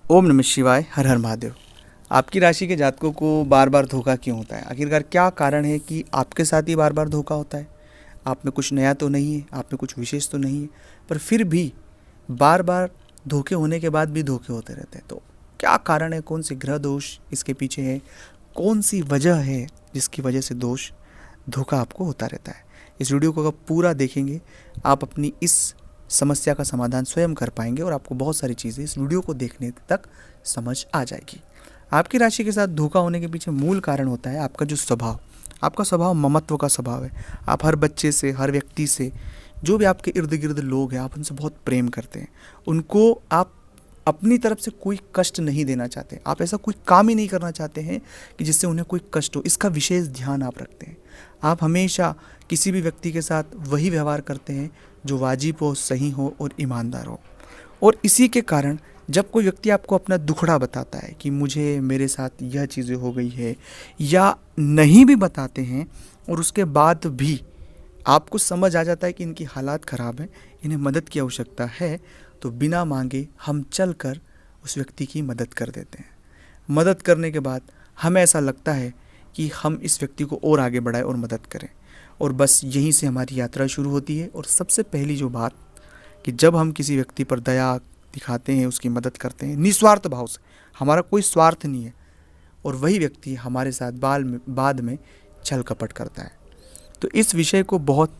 ओम नमः शिवाय, हर हर महादेव। आपकी राशि के जातकों को बार बार धोखा क्यों होता है? आखिरकार क्या कारण है कि आपके साथ ही बार बार धोखा होता है? आप में कुछ नया तो नहीं है, आप में कुछ विशेष तो नहीं है, पर फिर भी बार बार धोखे होने के बाद भी धोखे होते रहते हैं। तो क्या कारण है? कौन से ग्रह दोष इसके पीछे है? कौन सी वजह है जिसकी वजह से धोखा आपको होता रहता है? इस वीडियो को अगर पूरा देखेंगे, आप अपनी इस समस्या का समाधान स्वयं कर पाएंगे और आपको बहुत सारी चीज़ें इस वीडियो को देखने तक समझ आ जाएगी। आपकी राशि के साथ धोखा होने के पीछे मूल कारण होता है आपका जो स्वभाव। आपका स्वभाव ममत्व का स्वभाव है। आप हर बच्चे से, हर व्यक्ति से, जो भी आपके इर्द गिर्द लोग हैं, आप उनसे बहुत प्रेम करते हैं। उनको आप अपनी तरफ से कोई कष्ट नहीं देना चाहते। आप ऐसा कोई काम ही नहीं करना चाहते हैं कि जिससे उन्हें कोई कष्ट हो। इसका विशेष ध्यान आप रखते हैं। आप हमेशा किसी भी व्यक्ति के साथ वही व्यवहार करते हैं जो वाजिब हो, सही हो और ईमानदार हो। और इसी के कारण जब कोई व्यक्ति आपको अपना दुखड़ा बताता है कि मुझे मेरे साथ यह चीज़ें हो गई है, या नहीं भी बताते हैं और उसके बाद भी आपको समझ आ जाता है कि इनकी हालात ख़राब है, इन्हें मदद की आवश्यकता है, तो बिना मांगे हम चलकर उस व्यक्ति की मदद कर देते हैं। मदद करने के बाद हमें ऐसा लगता है कि हम इस व्यक्ति को और आगे बढ़ाएं और मदद करें, और बस यहीं से हमारी यात्रा शुरू होती है। और सबसे पहली जो बात कि जब हम किसी व्यक्ति पर दया दिखाते हैं, उसकी मदद करते हैं निस्वार्थ भाव से, हमारा कोई स्वार्थ नहीं है, और वही व्यक्ति हमारे साथ बाद में छल कपट करता है। तो इस विषय को बहुत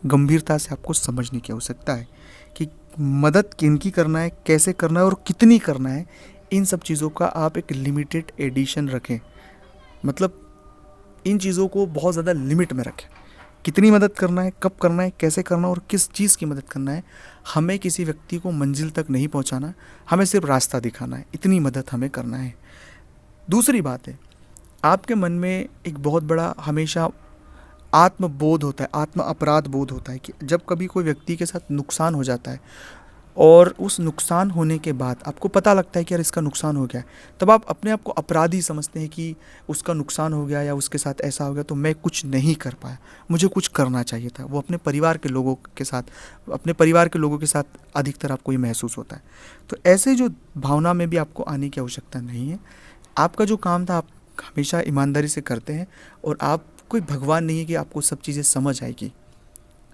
गंभीरता से आपको समझने की आवश्यकता है कि मदद किनकी करना है, कैसे करना है और कितनी करना है। इन सब चीज़ों का आप एक लिमिटेड एडिशन रखें, मतलब इन चीज़ों को बहुत ज़्यादा लिमिट में रखें। कितनी मदद करना है, कब करना है, कैसे करना है और किस चीज़ की मदद करना है। हमें किसी व्यक्ति को मंजिल तक नहीं पहुंचाना, हमें सिर्फ रास्ता दिखाना है, इतनी मदद हमें करना है। दूसरी बात है, आपके मन में एक बहुत बड़ा हमेशा आत्मबोध होता है, आत्म अपराध बोध होता है कि जब कभी कोई व्यक्ति के साथ नुकसान हो जाता है और उस नुकसान होने के बाद आपको पता लगता है कि यार इसका नुकसान हो गया है, तब आप अपने आप को अपराधी समझते हैं कि उसका नुकसान हो गया या उसके साथ ऐसा हो गया तो मैं कुछ नहीं कर पाया, मुझे कुछ करना चाहिए था। वो अपने परिवार के लोगों के साथ अधिकतर आपको ये महसूस होता है। तो ऐसे जो भावना में भी आपको आने की आवश्यकता नहीं है। आपका जो काम था आप हमेशा ईमानदारी से करते हैं, और आप कोई भगवान नहीं है कि आपको सब चीज़ें समझ आएगी।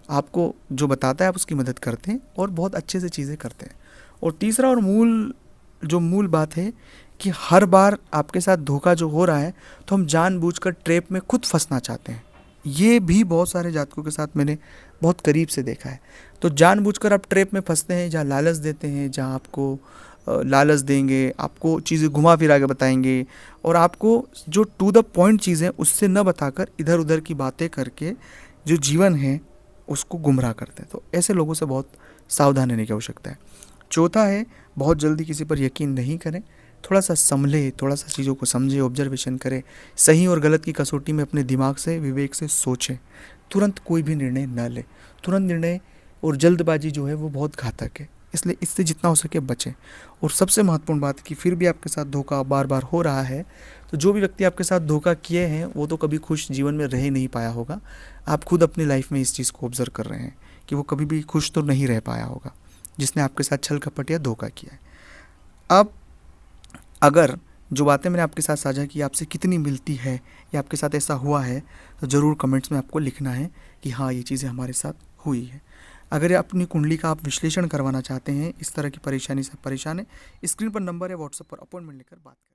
आपको जो बताता है आप उसकी मदद करते हैं और बहुत अच्छे से चीज़ें करते हैं। और तीसरा और मूल बात है कि हर बार आपके साथ धोखा जो हो रहा है तो हम जानबूझकर ट्रैप में खुद फंसना चाहते हैं। ये भी बहुत सारे जातकों के साथ मैंने बहुत करीब से देखा है। तो जानबूझकर आप ट्रैप में फंसते हैं, जहाँ लालच देते हैं, जहाँ आपको लालच देंगे, आपको चीज़ें घुमा फिरा के बताएंगे, और आपको जो टू द पॉइंट चीज़ें उससे न बताकर इधर उधर की बातें करके जो जीवन है उसको गुमराह करते हैं। तो ऐसे लोगों से बहुत सावधान रहने की आवश्यकता है। चौथा है, बहुत जल्दी किसी पर यकीन नहीं करें। थोड़ा सा संभले, थोड़ा सा चीज़ों को समझे, ऑब्जर्वेशन करें, सही और गलत की कसौटी में अपने दिमाग से, विवेक से सोचें। तुरंत कोई भी निर्णय न लें। तुरंत निर्णय और जल्दबाजी जो है वो बहुत घातक है, इसलिए इससे जितना हो सके बचें। और सबसे महत्वपूर्ण बात है कि फिर भी आपके साथ धोखा बार बार हो रहा है, तो जो भी व्यक्ति आपके साथ धोखा किए हैं वो तो कभी खुश जीवन में रह नहीं पाया होगा। आप खुद अपनी लाइफ में इस चीज़ को ऑब्जर्व कर रहे हैं कि वो कभी भी खुश तो नहीं रह पाया होगा जिसने आपके साथ छल कपट या धोखा किया है। अब अगर जो बातें मैंने आपके साथ साझा की आपसे कितनी मिलती है या आपके साथ ऐसा हुआ है, तो ज़रूर कमेंट्स में आपको लिखना है कि हाँ ये चीज़ें हमारे साथ हुई है। अगर अपनी कुंडली का आप विश्लेषण करवाना चाहते हैं, इस तरह की परेशानी से परेशान है, स्क्रीन पर नंबर है, व्हाट्सएप पर अपॉइंटमेंट लेकर बात करें।